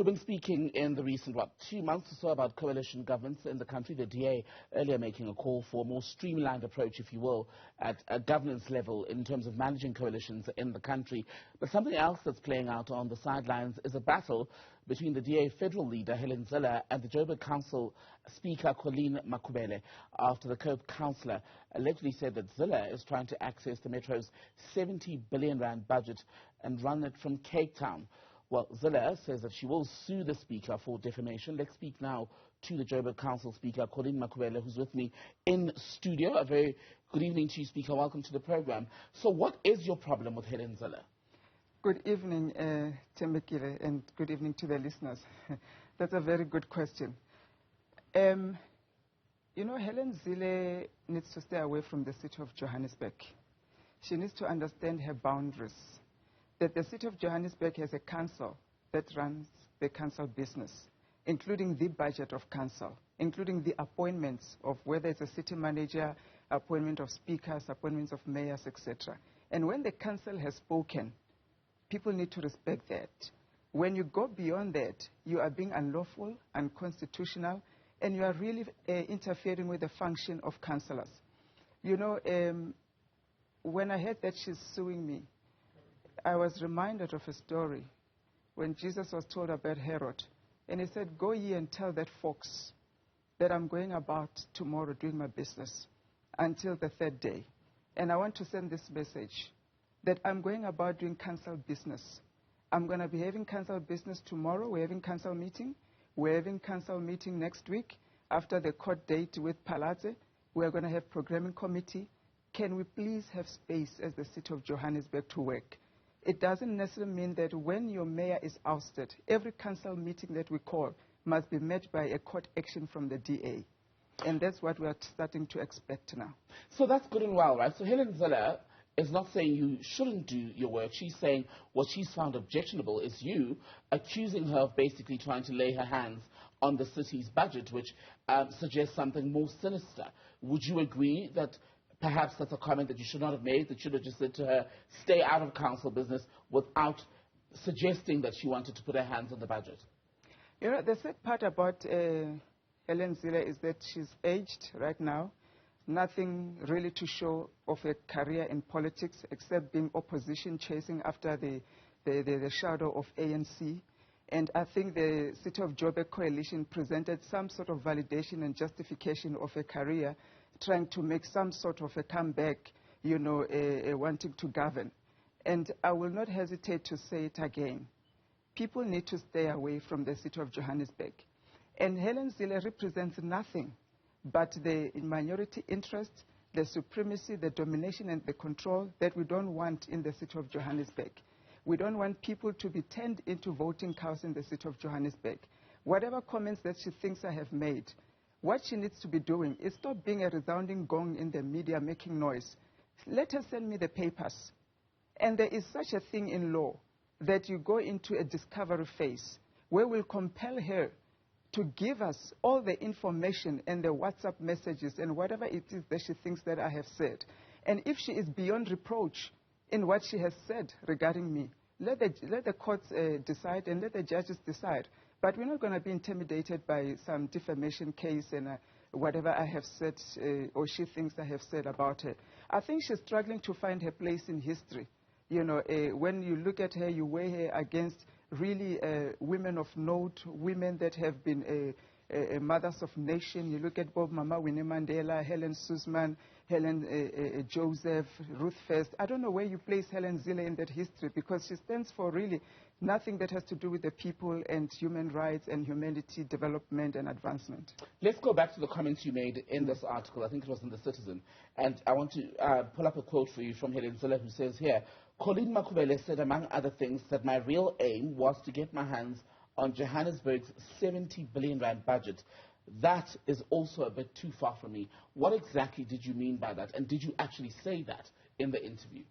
We've been speaking in the recent, 2 months or so about coalition governments in the country. The DA earlier making a call for a more streamlined approach, if you will, at a governance level in terms of managing coalitions in the country. But something else that's playing out on the sidelines is a battle between the DA federal leader, Helen Zille, and the Joburg Council Speaker, Colleen Makhubele, after the Cope councillor allegedly said that Zille is trying to access the Metro's 70 billion rand budget and run it from Cape Town. Well, Zille says that she will sue the Speaker for defamation. Let's speak now to the Joburg Council Speaker, Colleen Makhubele, who's with me in studio. A very good evening to you, Speaker. Welcome to the program. So what is your problem with Helen Zille? Good evening, Tembekile, and good evening to the listeners. That's a very good question. You know, Helen Zille needs to stay away from the city of Johannesburg. She needs to understand her boundaries. That the city of Johannesburg has a council that runs the council business, including the budget of council, including the appointments of whether it's a city manager, appointment of speakers, appointments of mayors, etc. And when the council has spoken, people need to respect that. When you go beyond that, you are being unlawful, unconstitutional, and you are really interfering with the function of councillors. You know, when I heard that she's suing me, I was reminded of a story when Jesus was told about Herod. And he said, "Go ye and tell that fox that I'm going about tomorrow doing my business until the third day." And I want to send this message that I'm going about doing council business. I'm going to be having council business tomorrow. We're having council meeting. We're having council meeting next week after the court date with Palazzo. We're going to have programming committee. Can we please have space as the city of Johannesburg to work? It doesn't necessarily mean that when your mayor is ousted, every council meeting that we call must be met by a court action from the DA. And that's what we are starting to expect now. So that's good and well, right? So Helen Zille is not saying you shouldn't do your work. She's saying what she's found objectionable is you accusing her of basically trying to lay her hands on the city's budget, which suggests something more sinister. Would you agree that perhaps that's a comment that you should not have made, that you should have just said to her, stay out of council business, without suggesting that she wanted to put her hands on the budget? You know, the sad part about Helen Zille is that she's aged right now. Nothing really to show of a career in politics except being opposition, chasing after the shadow of ANC. And I think the City of Joburg coalition presented some sort of validation and justification of a career, trying to make some sort of a comeback, you know, wanting to govern. And I will not hesitate to say it again. People need to stay away from the city of Johannesburg. And Helen Zille represents nothing but the minority interest, the supremacy, the domination, and the control that we don't want in the city of Johannesburg. We don't want people to be turned into voting cows in the city of Johannesburg. Whatever comments that she thinks I have made, what she needs to be doing is stop being a resounding gong in the media making noise. Let her send me the papers. And there is such a thing in law that you go into a discovery phase where we'll compel her to give us all the information and the WhatsApp messages and whatever it is that she thinks that I have said. And if she is beyond reproach in what she has said regarding me, let the courts decide and let the judges decide. But we're not going to be intimidated by some defamation case and whatever I have said or she thinks I have said about her. I think she's struggling to find her place in history. You know, when you look at her, you weigh her against really women of note, women that have been mothers of nation. You look at Bob Mama, Winnie Mandela, Helen Suzman, Helen Joseph, Ruth First. I don't know where you place Helen Zille in that history because she stands for really nothing that has to do with the people and human rights and humanity development and advancement. Let's go back to the comments you made in this article. I think it was in The Citizen. And I want to pull up a quote for you from Helen Zille, who says here, Colleen Makhubele said, among other things, that my real aim was to get my hands on Johannesburg's 70 billion rand budget. That is also a bit too far from me. What exactly did you mean by that? And did you actually say that in the interview?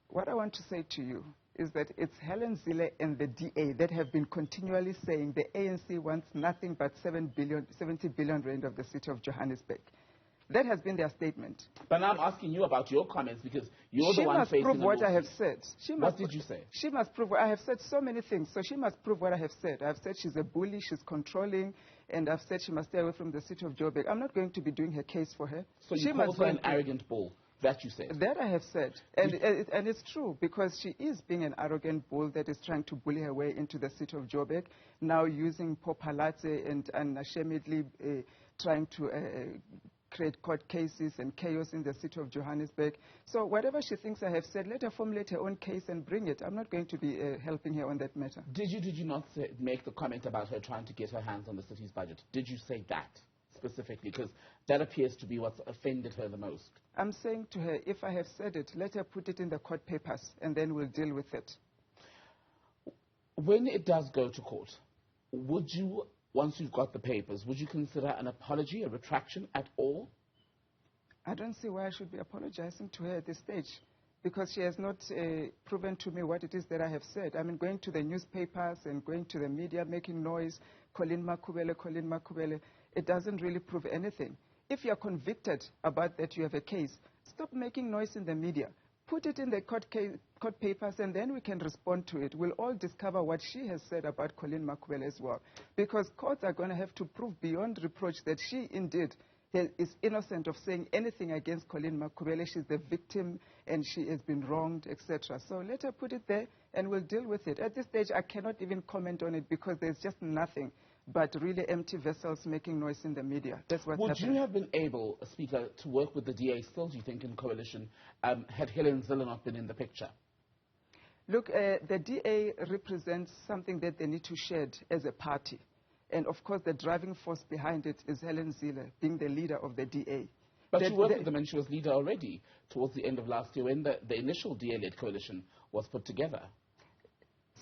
What I want to say to you is that it's Helen Zille and the DA that have been continually saying the ANC wants nothing but 70 billion rand of the city of Johannesburg. That has been their statement. But now I'm asking you about your comments because you're the one facing She must prove what I have said. What did you say? She must prove. I have said so many things, so she must prove what I have said. I've said she's a bully, she's controlling, and I've said she must stay away from the city of Joburg. I'm not going to be doing her case for her. So you called her an arrogant bull. That you said. That I have said. And it's true, because she is being an arrogant bull that is trying to bully her way into the city of Joburg, now using Popalate and unashamedly trying to create court cases and chaos in the city of Johannesburg. So whatever she thinks I have said, let her formulate her own case and bring it. I'm not going to be helping her on that matter. Did you not make the comment about her trying to get her hands on the city's budget? Did you say that specifically? Because that appears to be what's offended her the most. I'm saying to her, if I have said it, let her put it in the court papers, and then we'll deal with it. When it does go to court, would you, once you've got the papers, would you consider an apology, a retraction at all? I don't see why I should be apologizing to her at this stage, because she has not proven to me what it is that I have said. I mean, going to the newspapers and going to the media, making noise, Colleen Makhubele, it doesn't really prove anything. If you are convicted about that you have a case, stop making noise in the media. Put it in the court papers, and then we can respond to it. We'll all discover what she has said about Colleen Makhubele as well. Because courts are going to have to prove beyond reproach that she indeed is innocent of saying anything against Colleen Makhubele. She's the victim and she has been wronged, etc. So let her put it there and we'll deal with it. At this stage, I cannot even comment on it because there's just nothing but really empty vessels making noise in the media. That's what's happening. Would you have been able, Speaker, to work with the DA still, do you think, in coalition, had Helen Zille not been in the picture? Look, the DA represents something that they need to shed as a party. And, of course, the driving force behind it is Helen Zille, being the leader of the DA. But you worked with them and she was leader already towards the end of last year when the initial DA-led coalition was put together.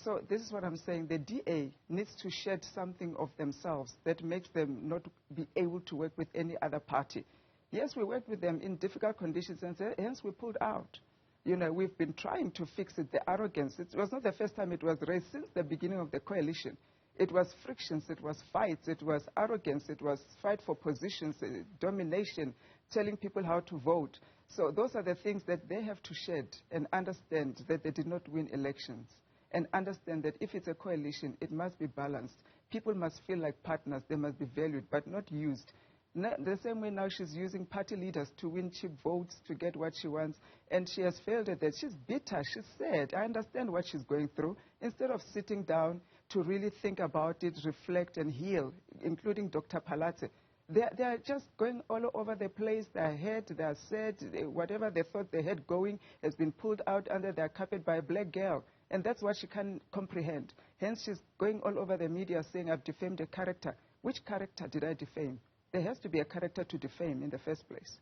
So this is what I'm saying. The DA needs to shed something of themselves that makes them not be able to work with any other party. Yes, we worked with them in difficult conditions, and hence we pulled out. You know, we've been trying to fix it, the arrogance. It was not the first time it was raised since the beginning of the coalition. It was frictions, it was fights, it was arrogance, it was fight for positions, domination, telling people how to vote. So those are the things that they have to shed and understand that they did not win elections. And understand that if it's a coalition, it must be balanced. People must feel like partners. They must be valued, but not used. The same way now she's using party leaders to win cheap votes, to get what she wants. And she has failed at that. She's bitter. She's sad. I understand what she's going through. Instead of sitting down to really think about it, reflect and heal, including Dr. Palate, they are just going all over the place. They're hurt, they're sad. Whatever they thought they had going has been pulled out under their carpet by a black girl. And that's what she can't comprehend. Hence, she's going all over the media saying, I've defamed a character. Which character did I defame? There has to be a character to defame in the first place.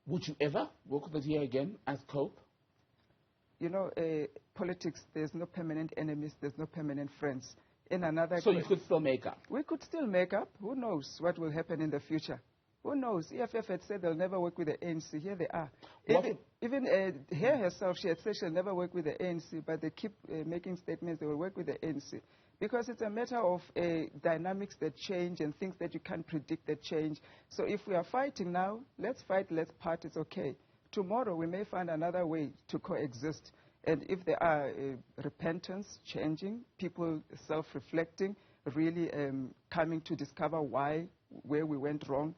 Would you ever work with the DA again as COPE? You know, politics, there's no permanent enemies, there's no permanent friends. So you could still make up? We could still make up. Who knows what will happen in the future? Who knows? EFF had said they'll never work with the ANC. Here they are. Even her herself, she had said she'll never work with the ANC, but they keep making statements they will work with the ANC. Because it's a matter of dynamics that change and things that you can't predict that change. So if we are fighting now, let's fight, let's part, it's okay. Tomorrow we may find another way to coexist. And if there are repentance, changing, people self-reflecting, really coming to discover where we went wrong,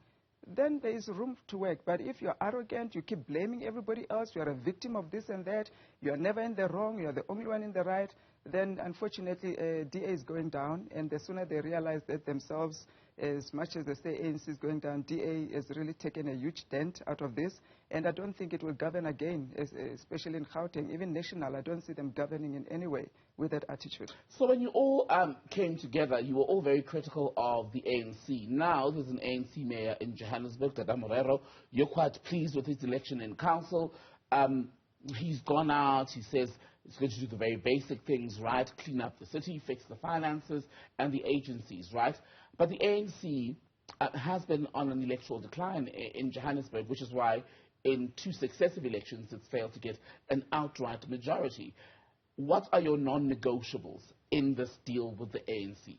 then there is room to work. But if you're arrogant, you keep blaming everybody else, you're a victim of this and that, you're never in the wrong, you're the only one in the right, then unfortunately DA is going down, and the sooner they realize that themselves, as much as they say ANC is going down, DA has really taken a huge dent out of this, and I don't think it will govern again, especially in Gauteng, even national. I don't see them governing in any way with that attitude. So when you all came together, you were all very critical of the ANC. Now there's an ANC mayor in Johannesburg, Dada Morero. You're quite pleased with his election in council. He's gone out, he says he's going to do the very basic things, right? Clean up the city, fix the finances and the agencies, right? But the ANC has been on an electoral decline in Johannesburg, which is why in 2 successive elections it's failed to get an outright majority. What are your non-negotiables in this deal with the ANC?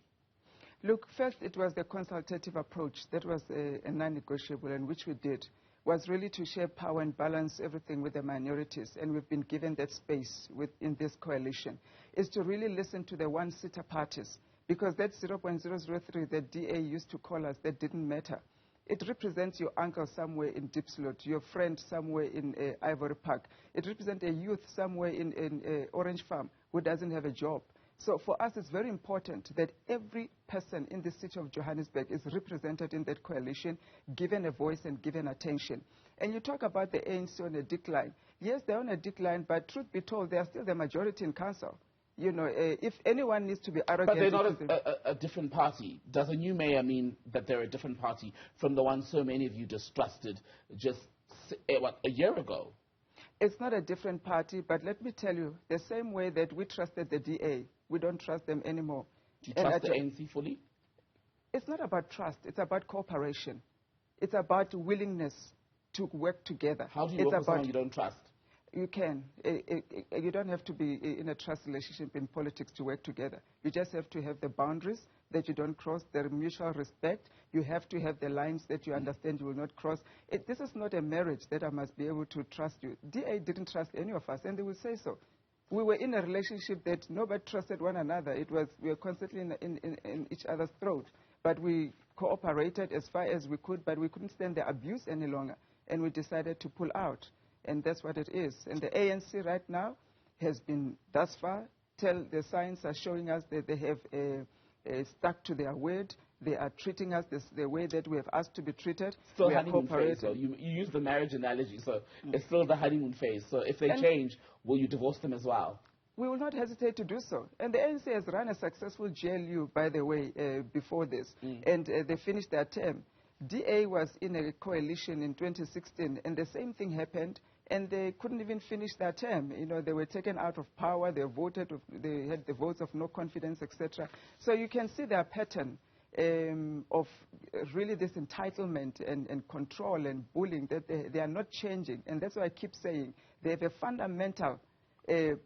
Look, first it was the consultative approach. That was a non-negotiable, and which we did. was really to share power and balance everything with the minorities, and we've been given that space within this coalition, is to really listen to the one-seater parties, because that 0.003 that DA used to call us, that didn't matter. It represents your uncle somewhere in Diepsloot, your friend somewhere in Ivory Park. It represents a youth somewhere in Orange Farm who doesn't have a job. So for us, it's very important that every person in the city of Johannesburg is represented in that coalition, given a voice and given attention. And you talk about the ANC on a decline. Yes, they're on a decline, but truth be told, they are still the majority in council. You know, if anyone needs to be arrogant... But they're not a different party. Does a new mayor mean that they're a different party from the one so many of you distrusted just, a year ago? It's not a different party, but let me tell you, the same way that we trusted the DA, we don't trust them anymore. Do you trust the ANC fully? It's not about trust. It's about cooperation. It's about willingness to work together. How do you work with someone you don't trust? You can. You don't have to be in a trust relationship in politics to work together. You just have to have the boundaries that you don't cross, the mutual respect. You have to have the lines that you understand you will not cross. This is not a marriage that I must be able to trust you. DA didn't trust any of us, and they will say so. We were in a relationship that nobody trusted one another. We were constantly in each other's throat. But we cooperated as far as we could, but we couldn't stand the abuse any longer, and we decided to pull out. And that's what it is. And the ANC right now has been, thus far, the signs are showing us that they have stuck to their word. They are treating us the way that we have asked to be treated. Still honeymoon phase, though. You use the marriage analogy, so it's still the honeymoon phase. So if they change, will you divorce them as well? We will not hesitate to do so. And the ANC has run a successful GLU, by the way, before this. And they finished their term. DA was in a coalition in 2016, and the same thing happened. And they couldn't even finish their term. You know, they were taken out of power. They had the votes of no confidence, etc. So you can see their pattern of really this entitlement and control and bullying, that they are not changing. And that's why I keep saying they have a fundamental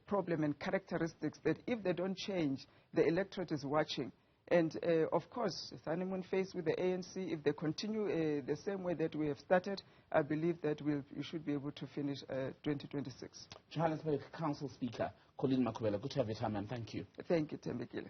problem and characteristics that if they don't change, the electorate is watching. And, of course, honeymoon phase with the ANC, if they continue the same way that we have started, I believe that we should be able to finish 2026. Johannesburg Council Speaker Colleen Makhubele, good to have your time, and thank you. Thank you, Tembekile.